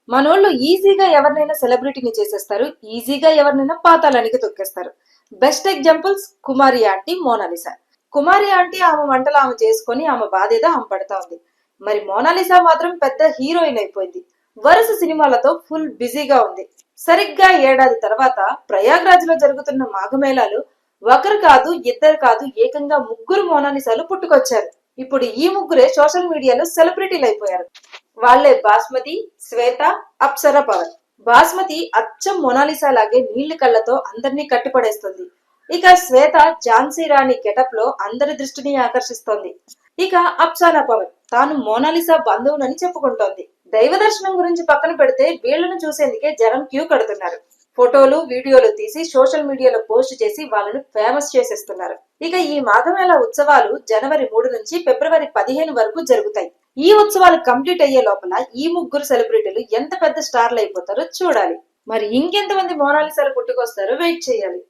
మనోళ్ళు ఈజీగా ఎవరినైనా సెలబ్రిటీని చేసేస్తారు, ఈజీగా ఎవరినైనా పాతాళానికి తొక్కేస్తారు. బెస్ట్ ఎగ్జాంపుల్స్ కుమారి ఆంటీ, మోనాలిసా. కుమారి ఆంటీ ఆమె వంటలు ఆమె చేసుకొని ఆమె బాధేదో ఆమె పడతా ఉంది. మరి మోనాలిసా మాత్రం పెద్ద హీరోయిన్ అయిపోయింది. వరుస సినిమాలతో ఫుల్ బిజీగా ఉంది. సరిగ్గా ఏడాది తర్వాత ప్రయాగ్రాజ్ లో జరుగుతున్న మాఘమేళాలు ఒకరు కాదు, ఇద్దరు కాదు, ఏకంగా ముగ్గురు మోనాలిసాలు పుట్టుకొచ్చారు. ఇప్పుడు ఈ ముగ్గురే సోషల్ మీడియాలో సెలబ్రిటీలు అయిపోయారు. వాళ్లే బాస్మతి, శ్వేత, అప్సర పవన్. బాస్మతి అచ్చం మొనాలిసా లాగే నీళ్లు కళ్ళతో అందరినీ కట్టిపడేస్తుంది. ఇక శ్వేత ఝాన్సీ రాణి గెటప్ లో అందరి దృష్టిని ఆకర్షిస్తోంది. ఇక అప్సర పవన్ తాను మోనాలిసా బంధువునని చెప్పుకుంటోంది. దైవ దర్శనం గురించి పక్కన పెడితే వీళ్లను చూసేందుకే జనం క్యూ కడుతున్నారు. ఫోటోలు, వీడియోలు తీసి సోషల్ మీడియాలో పోస్ట్ చేసి వాళ్ళను ఫేమస్ చేసేస్తున్నారు. ఇక ఈ మాఘమేళ ఉత్సవాలు జనవరి 3 నుంచి ఫిబ్రవరి 15 వరకు జరుగుతాయి. ఈ ఉత్సవాలు కంప్లీట్ అయ్యే లోపల ఈ ముగ్గురు సెలబ్రిటీలు ఎంత పెద్ద స్టార్లు అయిపోతారో చూడాలి. మరి ఇంకెంతమంది మోనాలిసాలు పుట్టుకొస్తారో వెయిట్ చేయాలి.